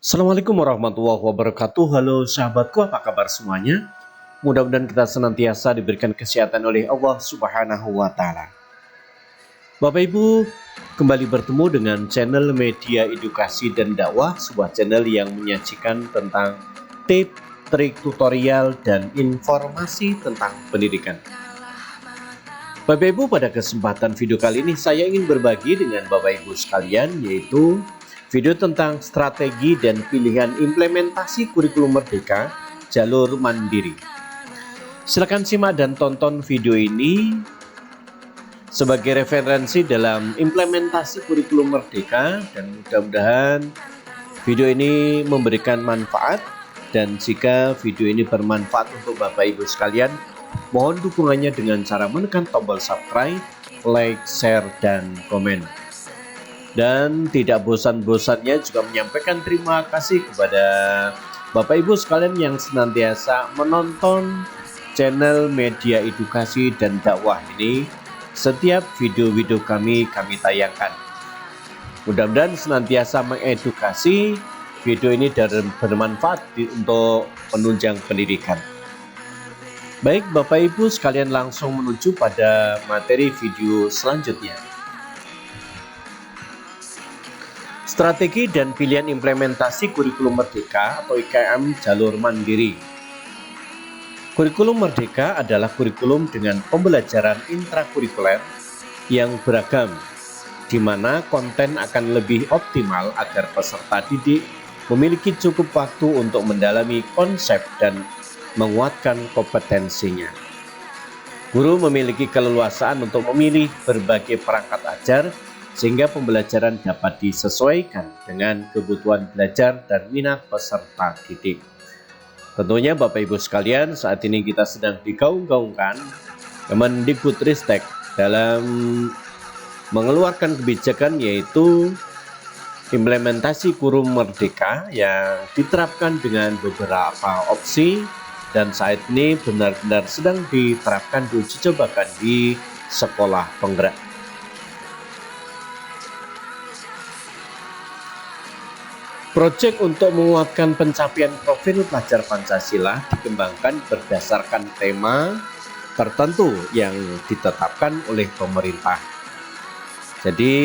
Assalamualaikum warahmatullahi wabarakatuh. Halo sahabatku, apa kabar semuanya? Mudah-mudahan kita senantiasa diberikan kesehatan oleh Allah Subhanahu wa Ta'ala. Bapak Ibu, kembali bertemu dengan channel Media Edukasi dan Dakwah, sebuah channel yang menyajikan tentang tips, trik, tutorial, dan informasi tentang pendidikan. Bapak Ibu, pada kesempatan video kali ini saya ingin berbagi dengan Bapak Ibu sekalian, yaitu video tentang strategi dan pilihan implementasi kurikulum Merdeka jalur mandiri. Silakan simak dan tonton video ini sebagai referensi dalam implementasi kurikulum Merdeka, dan mudah-mudahan video ini memberikan manfaat. Dan jika video ini bermanfaat untuk Bapak Ibu sekalian, mohon dukungannya dengan cara menekan tombol subscribe, like, share, dan komen. Dan tidak bosan-bosannya juga menyampaikan terima kasih kepada Bapak Ibu sekalian yang senantiasa menonton channel Media Edukasi dan Dakwah ini. Setiap video-video kami tayangkan. Mudah-mudahan senantiasa mengedukasi. Video ini bermanfaat untuk penunjang pendidikan. Baik Bapak Ibu sekalian, langsung menuju pada materi video selanjutnya. Strategi dan pilihan implementasi kurikulum Merdeka atau IKM jalur mandiri. Kurikulum Merdeka adalah kurikulum dengan pembelajaran intrakurikuler yang beragam, di mana konten akan lebih optimal agar peserta didik memiliki cukup waktu untuk mendalami konsep dan menguatkan kompetensinya. Guru memiliki keleluasaan untuk memilih berbagai perangkat ajar sehingga pembelajaran dapat disesuaikan dengan kebutuhan belajar dan minat peserta didik. Tentunya Bapak Ibu sekalian, saat ini kita sedang digaung-gaungkan Kemendikbudristek dalam mengeluarkan kebijakan, yaitu implementasi kurikulum Merdeka yang diterapkan dengan beberapa opsi, dan saat ini benar-benar sedang diterapkan, diuji cobakan di sekolah penggerak. Proyek untuk menguatkan pencapaian profil pelajar Pancasila dikembangkan berdasarkan tema tertentu yang ditetapkan oleh pemerintah. Jadi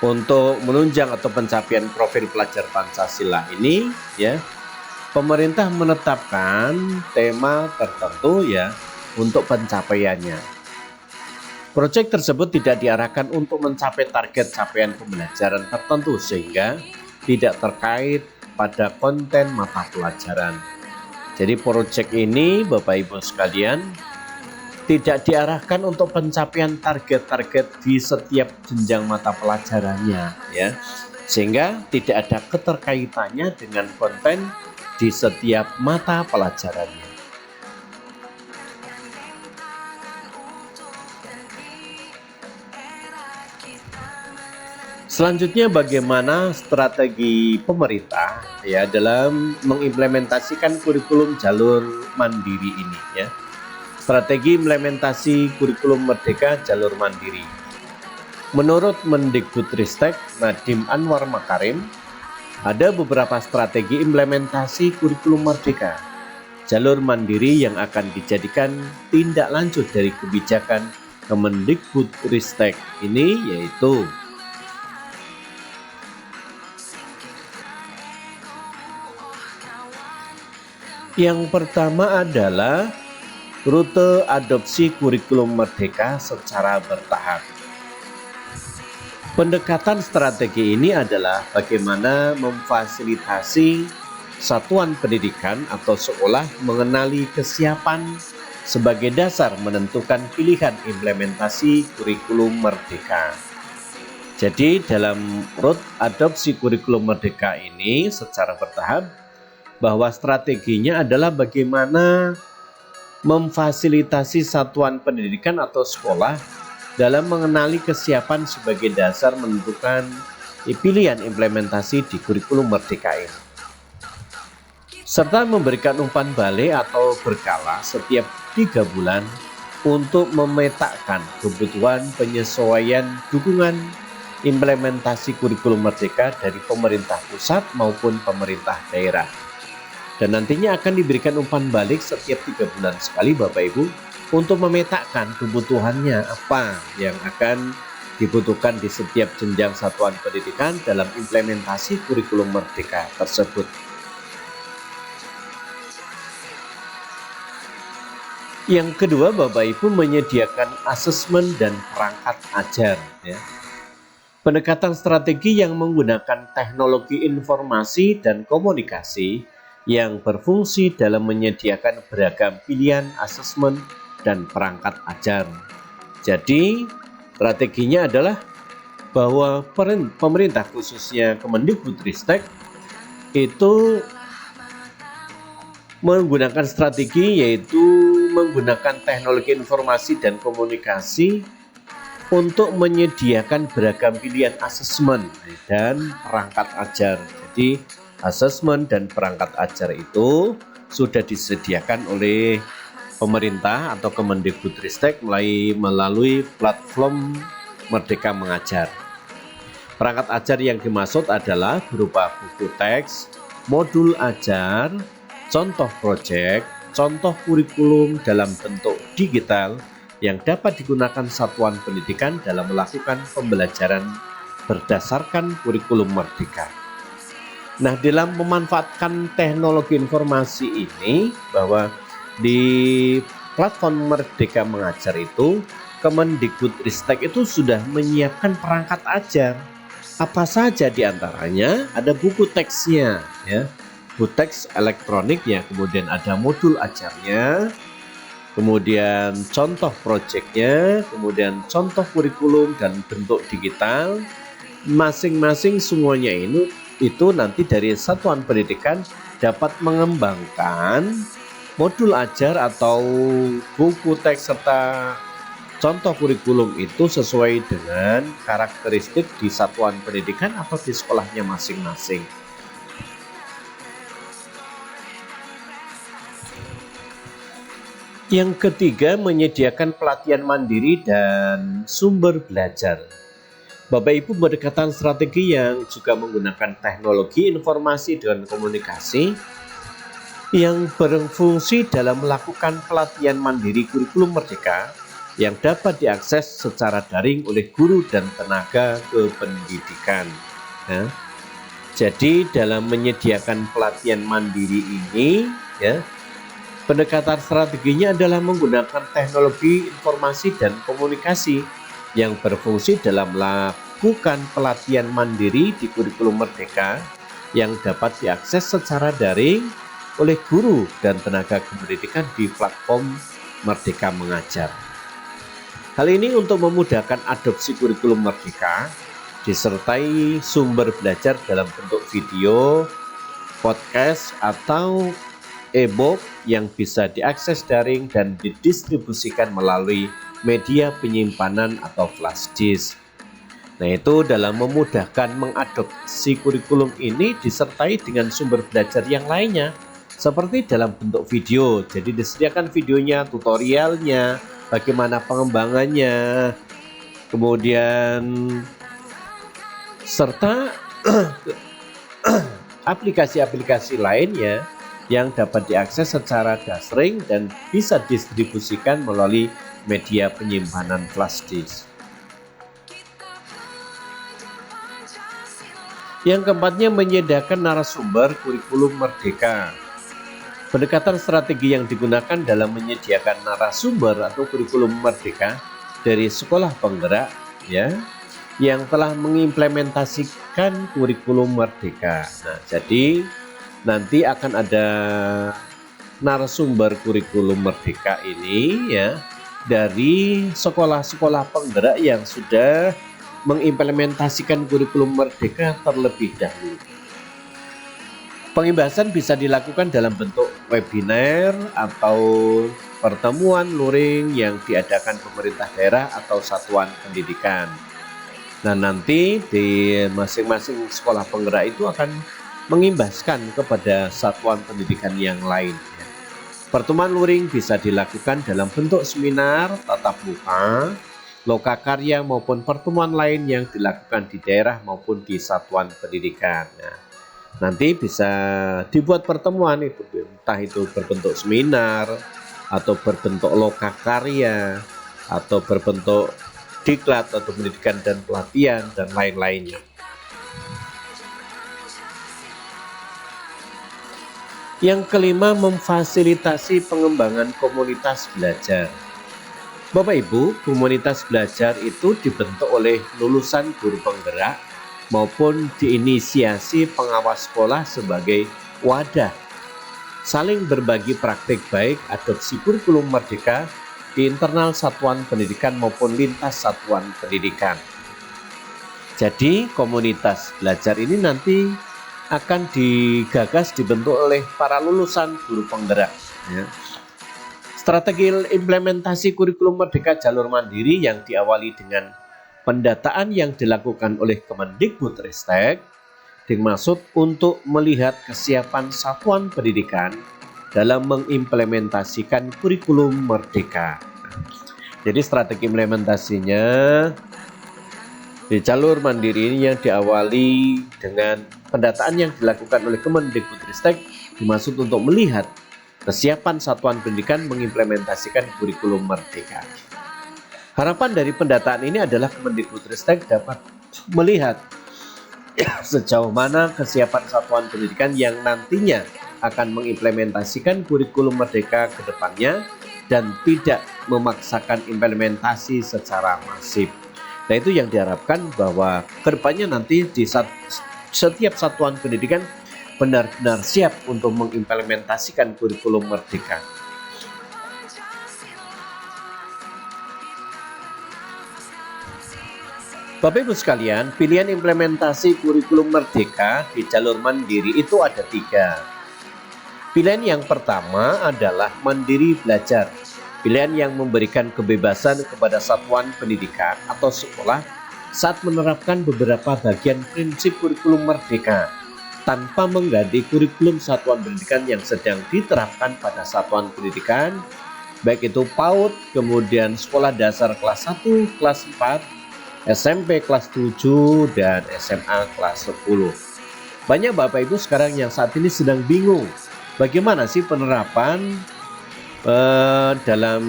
untuk menunjang atau pencapaian profil pelajar Pancasila ini, ya, pemerintah menetapkan tema tertentu ya untuk pencapaiannya. Proyek tersebut tidak diarahkan untuk mencapai target capaian pembelajaran tertentu sehingga tidak terkait pada konten mata pelajaran. Jadi proyek ini Bapak Ibu sekalian tidak diarahkan untuk pencapaian target-target di setiap jenjang mata pelajarannya, ya, sehingga tidak ada keterkaitannya dengan konten di setiap mata pelajarannya. Selanjutnya, bagaimana strategi pemerintah ya dalam mengimplementasikan kurikulum jalur mandiri ini, ya. Strategi implementasi kurikulum Merdeka jalur mandiri. Menurut Mendikbudristek Nadiem Anwar Makarim, ada beberapa strategi implementasi kurikulum Merdeka jalur mandiri yang akan dijadikan tindak lanjut dari kebijakan Kemendikbudristek ini, yaitu yang pertama adalah rute adopsi kurikulum Merdeka secara bertahap. Pendekatan strategi ini adalah bagaimana memfasilitasi satuan pendidikan atau sekolah mengenali kesiapan sebagai dasar menentukan pilihan implementasi kurikulum Merdeka. Jadi dalam rute adopsi kurikulum Merdeka ini secara bertahap, bahwa strateginya adalah bagaimana memfasilitasi satuan pendidikan atau sekolah dalam mengenali kesiapan sebagai dasar menentukan pilihan implementasi di kurikulum Merdeka ini, serta memberikan umpan balik atau berkala setiap 3 bulan untuk memetakan kebutuhan penyesuaian dukungan implementasi kurikulum merdeka dari pemerintah pusat maupun pemerintah daerah. Dan nantinya akan diberikan umpan balik setiap 3 bulan sekali Bapak Ibu untuk memetakan kebutuhannya apa yang akan dibutuhkan di setiap jenjang satuan pendidikan dalam implementasi kurikulum merdeka tersebut. Yang kedua, Bapak Ibu menyediakan asesmen dan perangkat ajar. Ya. Pendekatan strategi yang menggunakan teknologi informasi dan komunikasi yang berfungsi dalam menyediakan beragam pilihan asesmen dan perangkat ajar. Jadi, strateginya adalah bahwa pemerintah khususnya Kemendikbudristek itu menggunakan strategi yaitu menggunakan teknologi informasi dan komunikasi untuk menyediakan beragam pilihan asesmen dan perangkat ajar. Jadi asesmen dan perangkat ajar itu sudah disediakan oleh pemerintah atau Kemendikbudristek melalui platform Merdeka Mengajar. Perangkat ajar yang dimaksud adalah berupa buku teks, modul ajar, contoh proyek, contoh kurikulum dalam bentuk digital yang dapat digunakan satuan pendidikan dalam melakukan pembelajaran berdasarkan kurikulum merdeka. Nah, dalam memanfaatkan teknologi informasi ini, bahwa di platform Merdeka Mengajar itu, Kemendikbudristek itu sudah menyiapkan perangkat ajar. Apa saja diantaranya? Ada buku teksnya, ya, buku teks elektronik ya, kemudian ada modul ajarnya, kemudian contoh proyeknya, kemudian contoh kurikulum dan bentuk digital. Masing-masing semuanya itu nanti dari satuan pendidikan dapat mengembangkan modul ajar atau buku teks serta contoh kurikulum itu sesuai dengan karakteristik di satuan pendidikan atau di sekolahnya masing-masing. Yang ketiga, menyediakan pelatihan mandiri dan sumber belajar. Bapak Ibu, pendekatan strategi yang juga menggunakan teknologi informasi dan komunikasi yang berfungsi dalam melakukan pelatihan mandiri kurikulum merdeka yang dapat diakses secara daring oleh guru dan tenaga kependidikan. Ya. Jadi dalam menyediakan pelatihan mandiri ini, ya, pendekatan strateginya adalah menggunakan teknologi informasi dan komunikasi yang berfungsi dalam melakukan pelatihan mandiri di kurikulum merdeka yang dapat diakses secara daring oleh guru dan tenaga kependidikan di platform Merdeka Mengajar. Hal ini untuk memudahkan adopsi kurikulum merdeka disertai sumber belajar dalam bentuk video, podcast, atau e-book yang bisa diakses daring dan didistribusikan melalui media penyimpanan atau flash disk. Nah, itu dalam memudahkan mengadopsi kurikulum ini disertai dengan sumber belajar yang lainnya seperti dalam bentuk video. Jadi disediakan videonya, tutorialnya, bagaimana pengembangannya, kemudian serta aplikasi-aplikasi lainnya yang dapat diakses secara daring dan bisa didistribusikan melalui media penyimpanan flash disk. Yang keempatnya, menyediakan narasumber kurikulum merdeka. Pendekatan strategi yang digunakan dalam menyediakan narasumber atau kurikulum merdeka dari sekolah penggerak, ya, yang telah mengimplementasikan kurikulum merdeka. Nah, jadi nanti akan ada narasumber kurikulum merdeka ini, ya, dari sekolah-sekolah penggerak yang sudah mengimplementasikan kurikulum merdeka terlebih dahulu. Pengimbasan bisa dilakukan dalam bentuk webinar atau pertemuan luring yang diadakan pemerintah daerah atau satuan pendidikan. Nah, nanti di masing-masing sekolah penggerak itu akan mengimbaskan kepada satuan pendidikan yang lain. Pertemuan luring bisa dilakukan dalam bentuk seminar tatap muka lokakarya maupun pertemuan lain yang dilakukan di daerah maupun di satuan pendidikan. Nah, nanti bisa dibuat pertemuan itu, entah itu berbentuk seminar atau berbentuk lokakarya atau berbentuk diklat atau pendidikan dan pelatihan dan lain-lainnya. Yang kelima, memfasilitasi pengembangan komunitas belajar. Bapak Ibu, komunitas belajar itu dibentuk oleh lulusan guru penggerak maupun diinisiasi pengawas sekolah sebagai wadah saling berbagi praktik baik adopsi kurikulum merdeka di internal satuan pendidikan maupun lintas satuan pendidikan. Jadi komunitas belajar ini nanti akan digagas dibentuk oleh para lulusan guru penggerak. Ya. Strategi implementasi kurikulum merdeka jalur mandiri yang diawali dengan pendataan yang dilakukan oleh Kemendikbudristek dimaksud untuk melihat kesiapan satuan pendidikan dalam mengimplementasikan kurikulum merdeka. Jadi strategi implementasinya di jalur mandiri ini yang diawali dengan pendataan yang dilakukan oleh Kemendikbudristek dimaksud untuk melihat kesiapan satuan pendidikan mengimplementasikan kurikulum merdeka. Harapan dari pendataan ini adalah Kemendikbudristek dapat melihat sejauh mana kesiapan satuan pendidikan yang nantinya akan mengimplementasikan kurikulum merdeka ke depannya dan tidak memaksakan implementasi secara masif. Nah, itu yang diharapkan bahwa ke depannya nanti di setiap satuan pendidikan benar-benar siap untuk mengimplementasikan kurikulum merdeka. Bapak Ibu sekalian, pilihan implementasi kurikulum merdeka di jalur mandiri itu ada 3. Pilihan yang pertama adalah mandiri belajar. Pilihan yang memberikan kebebasan kepada satuan pendidikan atau sekolah saat menerapkan beberapa bagian prinsip kurikulum merdeka tanpa mengganti kurikulum satuan pendidikan yang sedang diterapkan pada satuan pendidikan, baik itu PAUD, kemudian sekolah dasar kelas 1, kelas 4, SMP kelas 7, dan SMA kelas 10. Banyak Bapak Ibu sekarang yang saat ini sedang bingung, bagaimana sih penerapan dalam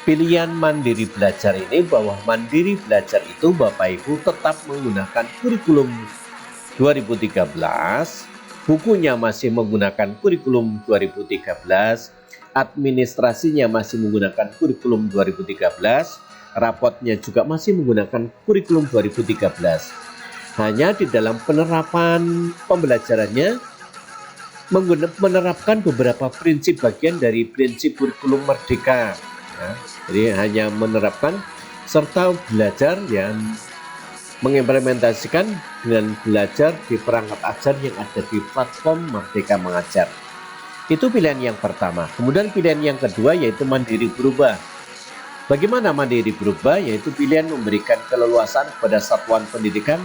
pilihan mandiri belajar ini, bahwa mandiri belajar itu Bapak Ibu tetap menggunakan kurikulum 2013, bukunya masih menggunakan kurikulum 2013, administrasinya masih menggunakan kurikulum 2013, rapotnya juga masih menggunakan kurikulum 2013. Hanya di dalam penerapan pembelajarannya menerapkan beberapa prinsip bagian dari prinsip kurikulum merdeka. Ya, jadi hanya menerapkan serta belajar yang mengimplementasikan dengan belajar di perangkat ajar yang ada di platform Merdeka Mengajar. Itu pilihan yang pertama. Kemudian pilihan yang kedua yaitu mandiri berubah. Bagaimana mandiri berubah? Yaitu pilihan memberikan keleluasaan kepada satuan pendidikan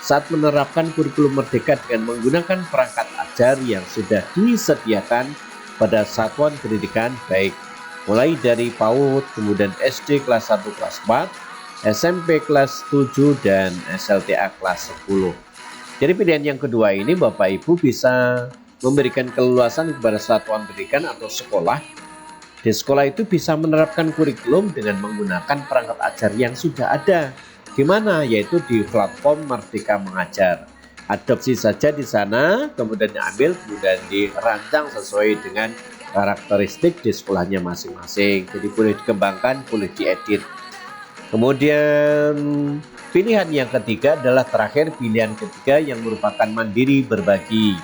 saat menerapkan kurikulum merdeka dengan menggunakan perangkat ajar yang sudah disediakan pada satuan pendidikan, baik mulai dari PAUD, kemudian SD kelas 1 kelas 4, SMP kelas 7, dan SLTA kelas 10. Jadi pilihan yang kedua ini Bapak Ibu bisa memberikan keleluasan kepada satuan pendidikan atau sekolah. Di sekolah itu bisa menerapkan kurikulum dengan menggunakan perangkat ajar yang sudah ada. Di mana? Yaitu di platform Merdeka Mengajar. Adopsi saja di sana, kemudian diambil, kemudian dirancang sesuai dengan karakteristik di sekolahnya masing-masing. Jadi boleh dikembangkan, boleh diedit. Kemudian pilihan yang ketiga adalah terakhir, pilihan ketiga yang merupakan mandiri berbagi.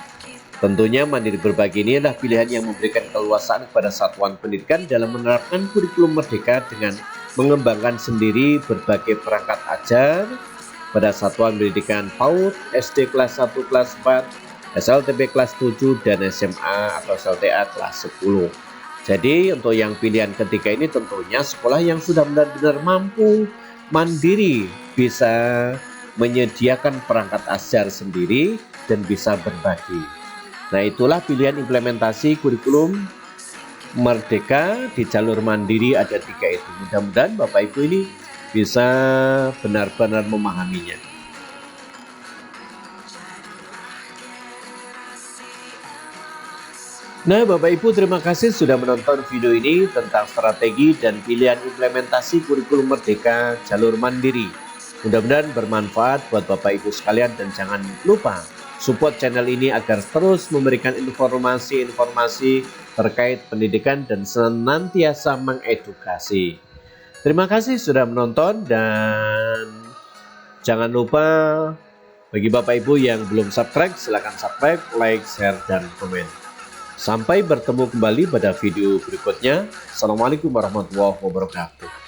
Tentunya mandiri berbagi ini adalah pilihan yang memberikan keleluasaan kepada satuan pendidikan dalam menerapkan kurikulum merdeka dengan mengembangkan sendiri berbagai perangkat ajar pada satuan pendidikan PAUD, SD kelas 1 kelas 4, SLTP kelas 7, dan SMA atau SLTA kelas 10. Jadi untuk yang pilihan ketiga ini tentunya sekolah yang sudah benar-benar mampu mandiri, bisa menyediakan perangkat ajar sendiri dan bisa berbagi. Nah, itulah pilihan implementasi kurikulum merdeka di jalur mandiri ada 3 itu. Mudah-mudahan Bapak Ibu ini bisa benar-benar memahaminya. Nah Bapak Ibu, terima kasih sudah menonton video ini tentang strategi dan pilihan implementasi kurikulum merdeka jalur mandiri. Mudah-mudahan bermanfaat buat Bapak Ibu sekalian dan jangan lupa support channel ini agar terus memberikan informasi-informasi terkait pendidikan dan senantiasa mengedukasi. Terima kasih sudah menonton dan jangan lupa bagi Bapak Ibu yang belum subscribe, silakan subscribe, like, share, dan komen. Sampai bertemu kembali pada video berikutnya. Assalamualaikum warahmatullahi wabarakatuh.